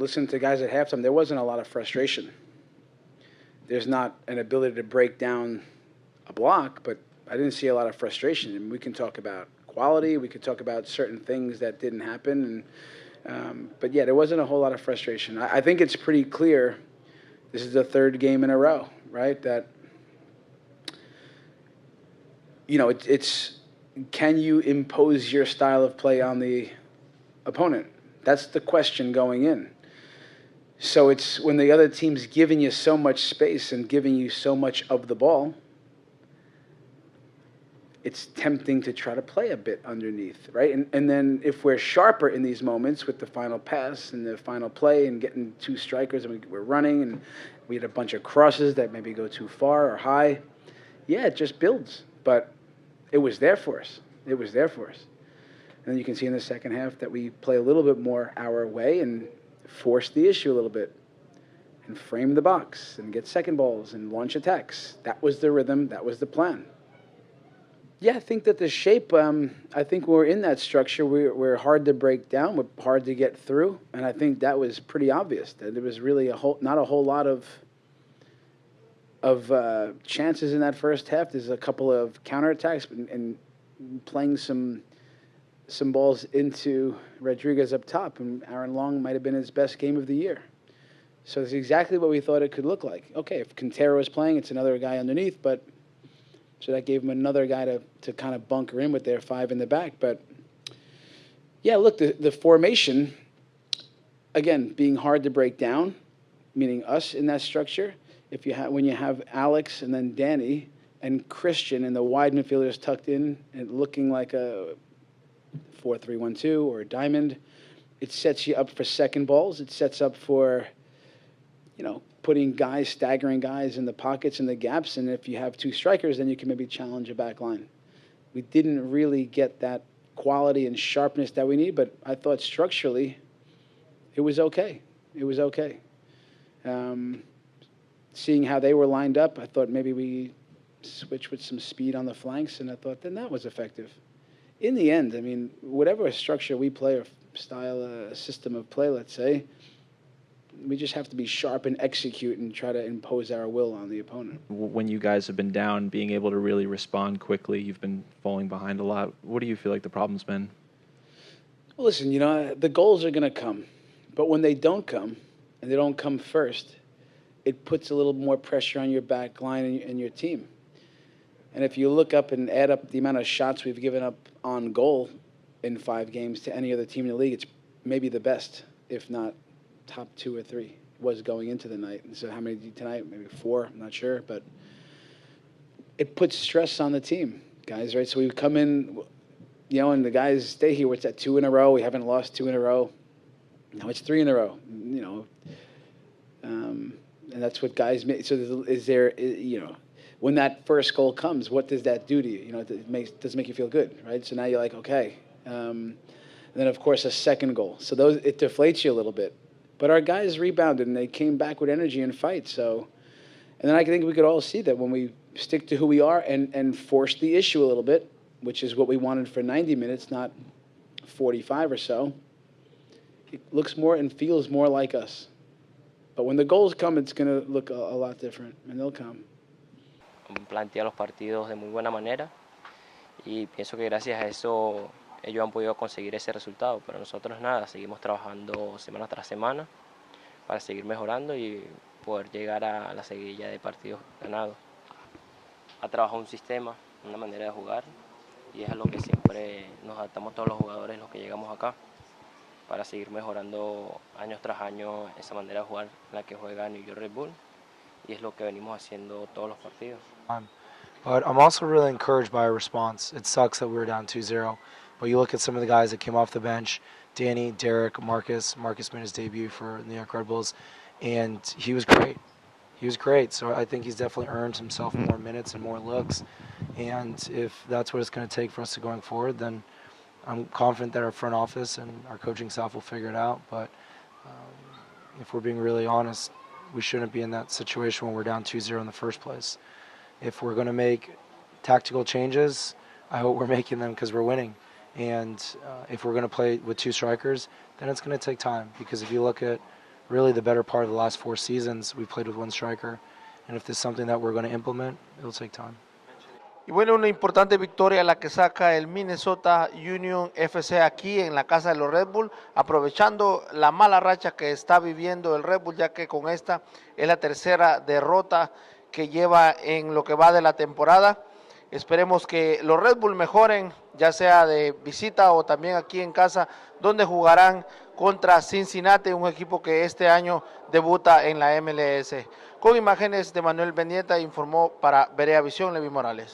listening to guys at halftime, there wasn't a lot of frustration. There's not an ability to break down a block, but I didn't see a lot of frustration. And we can talk about quality. We could talk about certain things that didn't happen. But yeah, there wasn't a whole lot of frustration. I think it's pretty clear this is the third game in a row, right? That, it's can you impose your style of play on the opponent? That's the question going in. So it's when the other team's giving you so much space and giving you so much of the ball, it's tempting to try to play a bit underneath, right? And then if we're sharper in these moments with the final pass and the final play and getting two strikers and we're running and we had a bunch of crosses that maybe go too far or high, yeah, it just builds. But it was there for us. It was there for us. And then you can see in the second half that we play a little bit more our way and force the issue a little bit and frame the box and get second balls and launch attacks. That was the rhythm. That was the plan. Yeah, I think that the shape, I think we're in that structure. We're hard to break down. We're hard to get through. And I think that was pretty obvious. That there was really not a whole lot of chances in that first half. There's a couple of counterattacks and playing some balls into Rodriguez up top. And Aaron Long might have been his best game of the year. So it's exactly what we thought it could look like. Okay, if Quintero was playing, it's another guy underneath, but so that gave him another guy to kind of bunker in with their five in the back. But, yeah, look, the formation, again, being hard to break down, meaning us in that structure. When you have Alex and then Danny and Christian and the wide midfielders tucked in and looking like a 4-3-1-2 or a diamond, it sets you up for second balls. It sets up for, putting staggering guys in the pockets and the gaps. And if you have two strikers, then you can maybe challenge a back line. We didn't really get that quality and sharpness that we need, but I thought structurally it was okay. It was okay. Seeing how they were lined up, I thought maybe we switch with some speed on the flanks, and I thought then that was effective. In the end, I mean, whatever structure we play or style, system of play, let's say, we just have to be sharp and execute and try to impose our will on the opponent. When you guys have been down, being able to really respond quickly, you've been falling behind a lot. What do you feel like the problem's been? Well, listen, the goals are going to come. But when they don't come, and they don't come first, it puts a little more pressure on your back line and your team. And if you look up and add up the amount of shots we've given up on goal in 5 games to any other team in the league, it's maybe the best, if not top 2 or 3 was going into the night. And so how many tonight? Maybe 4, I'm not sure. But it puts stress on the team, guys, right? So we come in, and the guys stay here. It's at 2 in a row. We haven't lost 2 in a row. Now it's 3 in a row, and that's what guys make. So is there, when that first goal comes, what does that do to you? It doesn't make you feel good, right? So now you're like, okay. And then, of course, a second goal. So it deflates you a little bit. But our guys rebounded, and they came back with energy and fight. So, and then I think we could all see that when we stick to who we are and force the issue a little bit, which is what we wanted for 90 minutes, not 45 or so, it looks more and feels more like us. But when the goals come, it's going to look a lot different, and they'll come. Plantea los partidos de muy buena manera y pienso que gracias a eso ellos han podido conseguir ese resultado, pero nosotros nada, seguimos trabajando semana tras semana para seguir mejorando y poder llegar a la seguidilla de partidos ganados. Ha trabajado un sistema, una manera de jugar y es a lo que siempre nos adaptamos todos los jugadores los que llegamos acá para seguir mejorando año tras año esa manera de jugar en la que juega New York Red Bull y es lo que venimos haciendo todos los partidos. But I'm also really encouraged by our response. It sucks that we were down 2-0. But you look at some of the guys that came off the bench, Danny, Derek, Marcus. Marcus made his debut for New York Red Bulls, and he was great. He was great. So I think he's definitely earned himself more minutes and more looks. And if that's what it's going to take for us to going forward, then I'm confident that our front office and our coaching staff will figure it out. But if we're being really honest, we shouldn't be in that situation when we're down 2-0 in the first place. If we're going to make tactical changes, I hope we're making them because we're winning. And if we're going to play with 2 strikers, then it's going to take time. Because if you look at really the better part of the last 4 seasons, we played with one striker. And if there's something that we're going to implement, it'll take time. Y bueno, una importante victoria la que saca el Minnesota Union FC aquí en la casa de los Red Bull, aprovechando la mala racha que está viviendo el Red Bull, ya que con esta es la tercera derrota que lleva en lo que va de la temporada. Esperemos que los Red Bull mejoren, ya sea de visita o también aquí en casa, donde jugarán contra Cincinnati, un equipo que este año debuta en la MLS. Con imágenes de Manuel Bendieta, informó para Verea Visión Levi Morales.